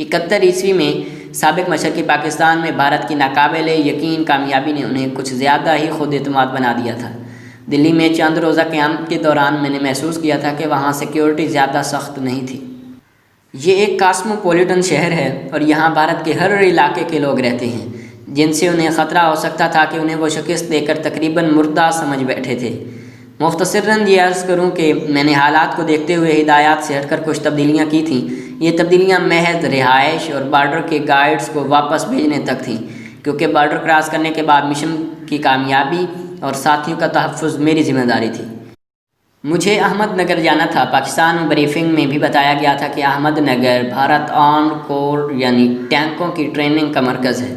71 میں سابق مشرقی پاکستان میں بھارت کی ناقابل یقین کامیابی نے انہیں کچھ زیادہ ہی خود اعتماد بنا دیا تھا۔ دلی میں چند روزہ قیام کے دوران میں نے محسوس کیا تھا کہ وہاں سیکیورٹی زیادہ سخت نہیں تھی۔ یہ ایک کاسموپولیٹن شہر ہے اور یہاں بھارت کے ہر علاقے کے لوگ رہتے ہیں، جن سے انہیں خطرہ ہو سکتا تھا کہ انہیں وہ شکست دے کر تقریباً مردہ سمجھ بیٹھے تھے۔ مختصراً یہ عرض کروں کہ میں نے حالات کو دیکھتے ہوئے ہدایات سے ہٹ کر کچھ تبدیلیاں کی تھیں۔ یہ تبدیلیاں محض رہائش اور بارڈر کے گائیڈز کو واپس بھیجنے تک تھیں، کیونکہ بارڈر کراس کرنے کے بعد مشن کی کامیابی اور ساتھیوں کا تحفظ میری ذمہ داری تھی۔ مجھے احمد نگر جانا تھا۔ پاکستان بریفنگ میں بھی بتایا گیا تھا کہ احمد نگر بھارت آرمڈ کور یعنی ٹینکوں کی ٹریننگ کا مرکز ہے۔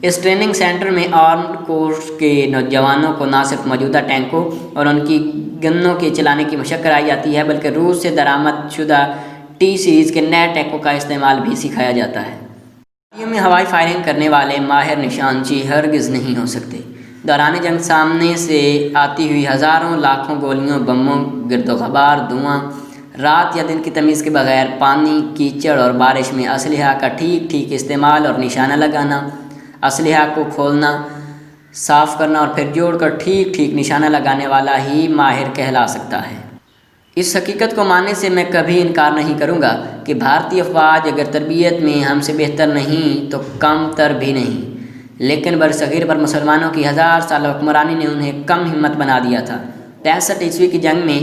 اس ٹریننگ سینٹر میں آرمڈ کورس کے نوجوانوں کو نہ صرف موجودہ ٹینکوں اور ان کی گنوں کے چلانے کی مشق کرائی جاتی ہے، بلکہ روس سے درآمد شدہ ٹی سیریز کے نئے ٹینکوں کا استعمال بھی سکھایا جاتا ہے۔ وادیوں میں ہوائی فائرنگ کرنے والے ماہر نشانچی ہرگز نہیں ہو سکتے۔ دوران جنگ سامنے سے آتی ہوئی ہزاروں لاکھوں گولیوں، بموں، گرد و غبار، دھواں، رات یا دن کی تمیز کے بغیر پانی، کیچڑ اور بارش میں اسلحہ کا ٹھیک استعمال اور نشانہ لگانا، اسلحہ کو کھولنا، صاف کرنا اور پھر جوڑ کر ٹھیک نشانہ لگانے والا ہی ماہر کہلا سکتا ہے۔ اس حقیقت کو ماننے سے میں کبھی انکار نہیں کروں گا کہ بھارتی افواج اگر تربیت میں ہم سے بہتر نہیں تو کم تر بھی نہیں، لیکن برصغیر پر مسلمانوں کی 1000 سالہ حکمرانی نے انہیں کم ہمت بنا دیا تھا۔ 65 کی جنگ میں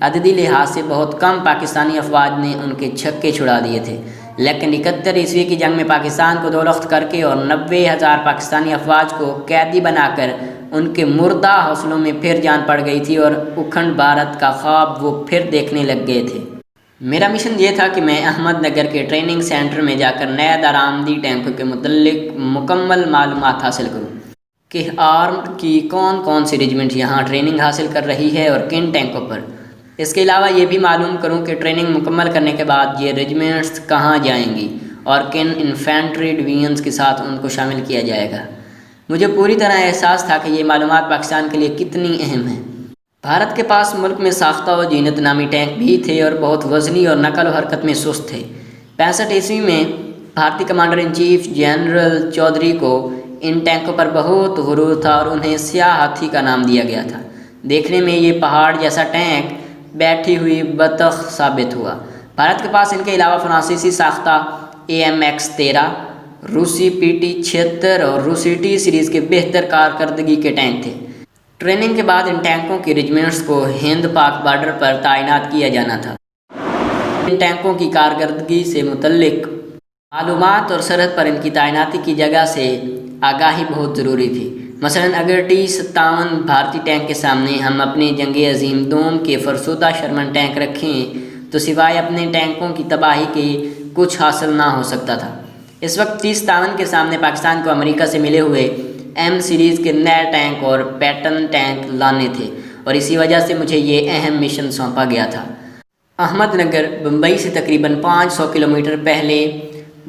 عددی لحاظ سے بہت کم پاکستانی افواج نے ان کے چھکے چھڑا دیے تھے، لیکن 71 کی جنگ میں پاکستان کو دولخت کر کے اور 90,000 پاکستانی افواج کو قیدی بنا کر ان کے مردہ حوصلوں میں پھر جان پڑ گئی تھی اور اکھنڈ بھارت کا خواب وہ پھر دیکھنے لگ گئے تھے۔ میرا مشن یہ تھا کہ میں احمد نگر کے ٹریننگ سینٹر میں جا کر نئے درآمدی ٹینکوں کے متعلق مکمل معلومات حاصل کروں کہ آرمڈ کی کون سی ریجمنٹ یہاں ٹریننگ حاصل کر رہی ہے اور کن ٹینکوں پر۔ اس کے علاوہ یہ بھی معلوم کروں کہ ٹریننگ مکمل کرنے کے بعد یہ ریجمنٹس کہاں جائیں گی اور کن انفینٹری ڈویژنز کے ساتھ ان کو شامل کیا جائے گا۔ مجھے پوری طرح احساس تھا کہ یہ معلومات پاکستان کے لیے کتنی اہم ہیں۔ بھارت کے پاس ملک میں ساختہ و جینت نامی ٹینک بھی تھے اور بہت وزنی اور نقل و حرکت میں سست تھے۔ 65 میں بھارتی commander in chief general Chaudhary کو ان ٹینکوں پر بہت غرور تھا اور انہیں سیاہ ہاتھی کا نام دیا گیا تھا۔ دیکھنے میں یہ پہاڑ جیسا ٹینک بیٹھی ہوئی بطخ ثابت ہوا۔ بھارت کے پاس ان کے علاوہ فرانسیسی ساختہ AMX 13، روسی PT 76 اور روسی ٹی سیریز کے بہتر کارکردگی کے ٹینک تھے۔ ٹریننگ کے بعد ان ٹینکوں کی ریجمنٹس کو ہند پاک بارڈر پر تعینات کیا جانا تھا۔ ان ٹینکوں کی کارکردگی سے متعلق معلومات اور سرحد پر ان کی تعیناتی کی جگہ سے آگاہی بہت ضروری تھی۔ مثلاً اگر T57 بھارتی ٹینک کے سامنے ہم اپنے جنگ عظیم دوم کے فرسودہ شرمن ٹینک رکھیں تو سوائے اپنے ٹینکوں کی تباہی کے کچھ حاصل نہ ہو سکتا تھا۔ اس وقت T57 کے سامنے پاکستان کو امریکہ سے ملے ہوئے M سیریز کے نئے ٹینک اور پیٹن ٹینک لانے تھے اور اسی وجہ سے مجھے یہ اہم مشن سونپا گیا تھا۔ احمد نگر بمبئی سے تقریباً 500 کلومیٹر پہلے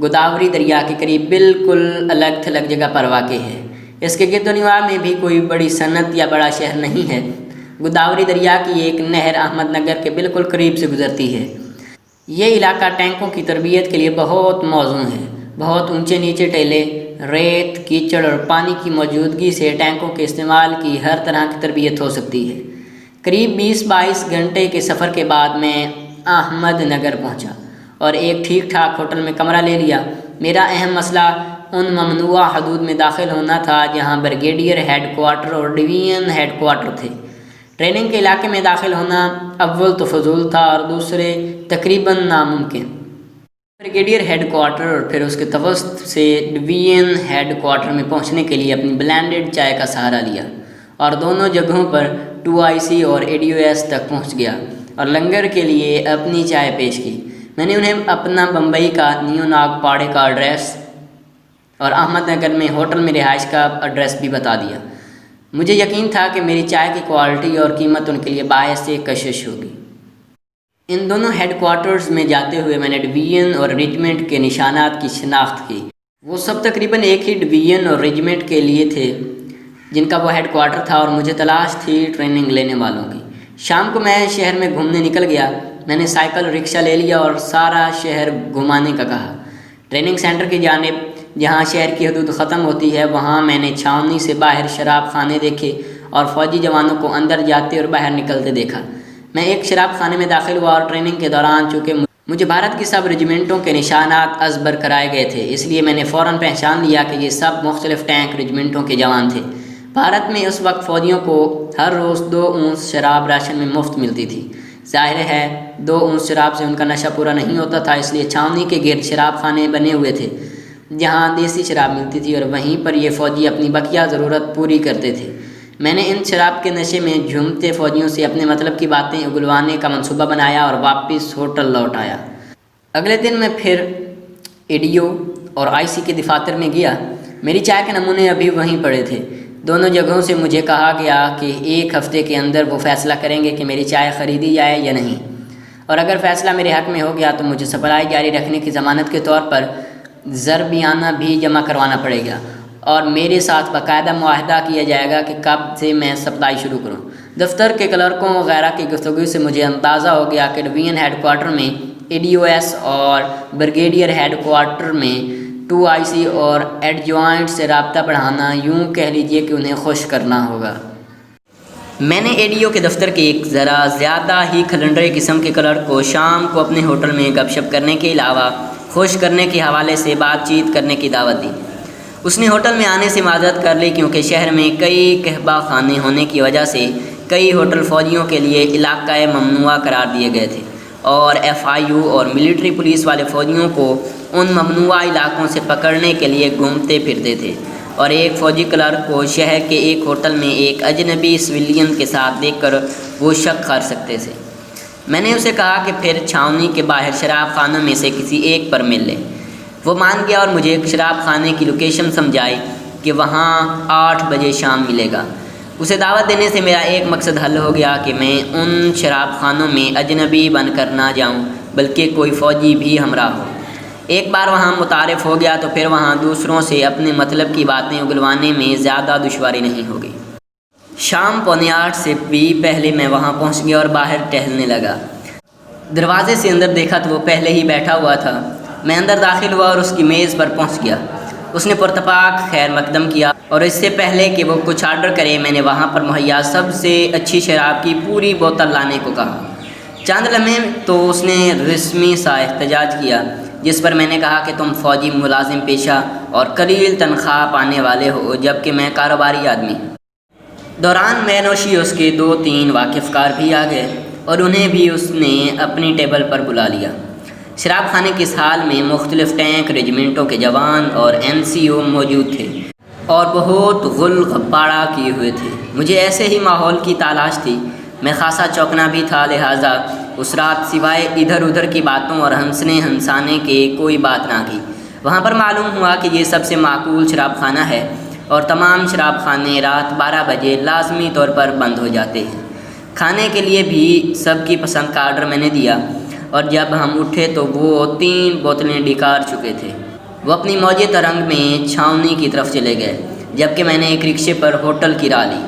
گوداوری دریا کے قریب بالکل الگ تھلگ جگہ پر واقع ہے۔ اس کے گرد و نواح میں بھی کوئی بڑی صنعت یا بڑا شہر نہیں ہے۔ گوداوری دریا کی ایک نہر احمد نگر کے بالکل قریب سے گزرتی ہے۔ یہ علاقہ ٹینکوں کی تربیت کے لیے بہت موزوں ہے۔ بہت اونچے نیچے ٹیلے، ریت، کیچڑ اور پانی کی موجودگی سے ٹینکوں کے استعمال کی ہر طرح کی تربیت ہو سکتی ہے۔ قریب 20-22 گھنٹے کے سفر کے بعد میں احمد نگر پہنچا اور ایک ٹھیک ٹھاک ہوٹل میں کمرہ لے لیا۔ میرا اہم مسئلہ ان ممنوعہ حدود میں داخل ہونا تھا جہاں بریگیڈیئر ہیڈ کوارٹر اور ڈویژن ہیڈ کوارٹر تھے۔ ٹریننگ کے علاقے میں داخل ہونا اول تو فضول تھا اور دوسرے تقریباً ناممکن۔ بریگیڈیئر ہیڈ کوارٹر اور پھر اس کے توسط سے ڈویژن ہیڈ کوارٹر میں پہنچنے کے لیے اپنی بلینڈڈ چائے کا سہارا لیا اور دونوں جگہوں پر 2IC اور ADOS تک پہنچ گیا اور لنگر کے لیے اپنی چائے پیش کی۔ میں نے انہیں اپنا بمبئی کا نیو ناگ پاڑے کا ایڈریس اور احمد نگر میں ہوٹل میں رہائش کا ایڈریس بھی بتا دیا۔ مجھے یقین تھا کہ میری چائے کی کوالٹی اور قیمت ان کے لیے باعث کشش ہوگی۔ ان دونوں ہیڈ کوارٹرز میں جاتے ہوئے میں نے ڈویژن اور ریجمنٹ کے نشانات کی شناخت کی۔ وہ سب تقریباً ایک ہی ڈویژن اور ریجمنٹ کے لیے تھے جن کا وہ ہیڈ کوارٹر تھا اور مجھے تلاش تھی ٹریننگ لینے والوں کی۔ شام کو میں شہر میں گھومنے نکل گیا۔ میں نے سائیکل رکشہ لے لیا اور سارا شہر گھمانے کا کہا۔ ٹریننگ سینٹر کی جانب جہاں شہر کی حدود ختم ہوتی ہے وہاں میں نے چھاؤنی سے باہر شراب خانے دیکھے اور فوجی جوانوں کو اندر جاتے اور باہر نکلتے دیکھا۔ میں ایک شراب خانے میں داخل ہوا اور ٹریننگ کے دوران چونکہ مجھے بھارت کی سب رجمنٹوں کے نشانات ازبر کرائے گئے تھے، اس لیے میں نے فوراً پہچان لیا کہ یہ سب مختلف ٹینک رجمنٹوں کے جوان تھے۔ بھارت میں اس وقت فوجیوں کو ہر روز 2 اونس شراب راشن میں مفت ملتی تھی۔ ظاہر ہے 2 اونس شراب سے ان کا نشہ پورا نہیں ہوتا تھا، اس لیے چھاؤنی کے گرد شراب خانے بنے ہوئے تھے جہاں دیسی شراب ملتی تھی اور وہیں پر یہ فوجی اپنی بقیہ ضرورت پوری کرتے تھے۔ میں نے ان شراب کے نشے میں جھومتے فوجیوں سے اپنے مطلب کی باتیں اگلوانے کا منصوبہ بنایا اور واپس ہوٹل لوٹ آیا۔ اگلے دن میں پھر ایڈیو اور IC کے دفاتر میں گیا۔ میری چائے کے نمونے ابھی وہیں پڑے تھے۔ دونوں جگہوں سے مجھے کہا گیا کہ 1 ہفتے کے اندر وہ فیصلہ کریں گے کہ میری چائے خریدی جائے یا نہیں، اور اگر فیصلہ میرے حق میں ہو گیا تو مجھے سپلائی جاری رکھنے کی ضمانت کے طور پر ضربیانہ بھی جمع کروانا پڑے گا اور میرے ساتھ باقاعدہ معاہدہ کیا جائے گا کہ کب سے میں سپلائی شروع کروں۔ دفتر کے کلرکوں وغیرہ کی گفتگو سے مجھے اندازہ ہو گیا کہ ڈویژن ہیڈ کوارٹر میں ADOS اور بریگیڈیئر ہیڈ کوارٹر میں 2IC اور ایڈجوائنٹ سے رابطہ بڑھانا، یوں کہہ لیجئے کہ انہیں خوش کرنا ہوگا۔ میں نے ADO کے دفتر کے ایک ذرا زیادہ ہی کھلنڈرے قسم کے کلرک کو شام کو اپنے ہوٹل میں گپ شپ کرنے کے علاوہ خوش کرنے کے حوالے سے بات چیت کرنے کی دعوت دی۔ اس نے ہوٹل میں آنے سے معذرت کر لی کیونکہ شہر میں کئی قہبہ خانے ہونے کی وجہ سے کئی ہوٹل فوجیوں کے لیے علاقۂ ممنوعہ قرار دیے گئے تھے اور FIU اور ملٹری پولیس والے فوجیوں کو ان ممنوعہ علاقوں سے پکڑنے کے لیے گھومتے پھرتے تھے، اور ایک فوجی کلرک کو شہر کے ایک ہوٹل میں ایک اجنبی سویلین کے ساتھ دیکھ کر وہ شک کر سکتے تھے۔ میں نے اسے کہا کہ پھر چھاؤنی کے باہر شراب خانوں میں سے کسی ایک پر مل لے۔ وہ مان گیا اور مجھے ایک شراب خانے کی لوکیشن سمجھائی کہ وہاں 8 بجے شام ملے گا۔ اسے دعوت دینے سے میرا ایک مقصد حل ہو گیا کہ میں ان شراب خانوں میں اجنبی بن کر نہ جاؤں بلکہ کوئی فوجی بھی ہمراہ ہو۔ ایک بار وہاں متعارف ہو گیا تو پھر وہاں دوسروں سے اپنے مطلب کی باتیں اگلوانے میں زیادہ دشواری نہیں ہوگی۔ شام 7:45 سے بھی پہلے میں وہاں پہنچ گیا اور باہر ٹہلنے لگا۔ دروازے سے اندر دیکھا تو وہ پہلے ہی بیٹھا ہوا تھا۔ میں اندر داخل ہوا اور اس کی میز پر پہنچ گیا۔ اس نے پرتپاک خیر مقدم کیا اور اس سے پہلے کہ وہ کچھ آرڈر کرے میں نے وہاں پر مہیا سب سے اچھی شراب کی پوری بوتل لانے کو کہا۔ چند لمحے تو اس نے رسمی سا احتجاج کیا، جس پر میں نے کہا کہ تم فوجی ملازم پیشہ اور قلیل تنخواہ پانے والے ہو جبکہ میں کاروباری آدمی ہوں۔ دوران میں نوشی اس کے 2-3 واقف کار بھی آ گئے اور انہیں بھی اس نے اپنی ٹیبل پر بلا لیا۔ شراب خانے کی اس حال میں مختلف ٹینک رجمنٹوں کے جوان اور NCO موجود تھے اور بہت غل غبارہ کیے ہوئے تھے۔ مجھے ایسے ہی ماحول کی تلاش تھی۔ میں خاصا چوکنا بھی تھا، لہٰذا اس رات سوائے ادھر ادھر کی باتوں اور ہنسنے ہنسانے کے کوئی بات نہ کی۔ وہاں پر معلوم ہوا کہ یہ سب سے معقول شراب خانہ ہے اور تمام شراب خانے رات 12 بجے لازمی طور پر بند ہو جاتے ہیں۔ کھانے کے لیے بھی سب کی پسند کا آرڈر میں نے دیا اور جب ہم اٹھے تو وہ 3 بوتلیں ڈکار چکے تھے۔ وہ اپنی موجے ترنگ میں چھاؤنی کی طرف چلے گئے جبکہ میں نے ایک رکشے پر ہوٹل کی راہ لی۔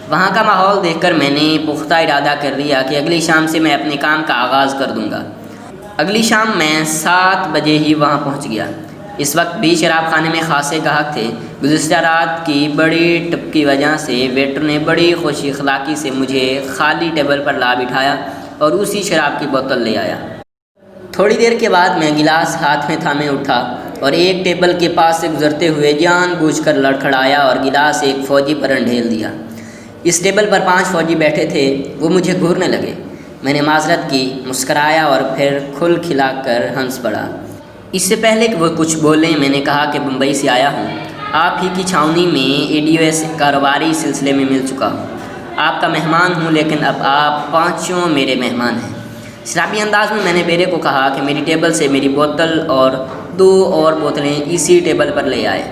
وہاں کا ماحول دیکھ کر میں نے پختہ ارادہ کر لیا کہ اگلی شام سے میں اپنے کام کا آغاز کر دوں گا۔ اگلی شام میں 7 بجے ہی وہاں پہنچ گیا۔ اس وقت بھی شراب خانے میں خاصے گاہک تھے۔ گزشتہ رات کی بڑی ٹپ کی وجہ سے ویٹر نے بڑی خوش اخلاقی سے مجھے خالی ٹیبل پر لا بٹھایا اور اسی شراب کی بوتل لے آیا۔ تھوڑی دیر کے بعد میں گلاس ہاتھ میں تھامے اٹھا اور ایک ٹیبل کے پاس سے گزرتے ہوئے جان بوجھ کر لڑکھڑایا اور گلاس ایک فوجی پر انڈھیل دیا۔ اس ٹیبل پر 5 فوجی بیٹھے تھے۔ وہ مجھے گھورنے لگے۔ میں نے معذرت کی، مسکرایا اور پھر کھل کھلا کر ہنس پڑا۔ اس سے پہلے کہ وہ کچھ بولیں میں نے کہا کہ بمبئی سے آیا ہوں، آپ ہی کی چھاؤنی میں ADOS کاروباری سلسلے میں مل چکا ہوں، آپ کا مہمان ہوں، لیکن اب آپ 5 میرے مہمان ہیں۔ شرابی انداز میں نے بیرے کو کہا کہ میری ٹیبل سے میری بوتل اور 2 اور بوتلیں اسی ٹیبل پر لے آئے۔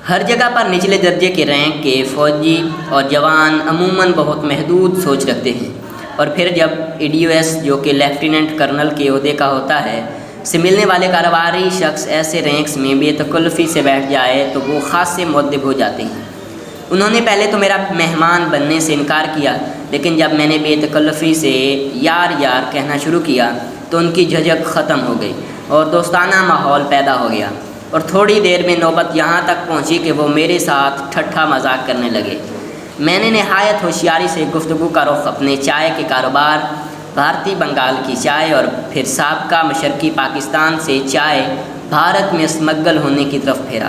ہر جگہ پر نچلے درجے کے رینک کے فوجی اور جوان عموماً بہت محدود سوچ رکھتے ہیں، اور پھر جب ADOS جو کہ لیفٹیننٹ کرنل کے عہدے کا ہوتا ہے سے ملنے والے کاروباری شخص ایسے رینکس میں بے تکلفی سے بیٹھ جائے تو وہ خاصے مؤدب ہو جاتے ہیں۔ انہوں نے پہلے تو میرا مہمان بننے سے انکار کیا، لیکن جب میں نے بے تکلفی سے یار یار کہنا شروع کیا تو ان کی جھجک ختم ہو گئی اور دوستانہ ماحول پیدا ہو گیا، اور تھوڑی دیر میں نوبت یہاں تک پہنچی کہ وہ میرے ساتھ ٹھٹھا مذاق کرنے لگے۔ میں نے نہایت ہوشیاری سے گفتگو کا رخ اپنے چائے کے کاروبار، بھارتی بنگال کی چائے اور پھر سابقہ مشرقی پاکستان سے چائے بھارت میں اسمگل ہونے کی طرف پھیرا۔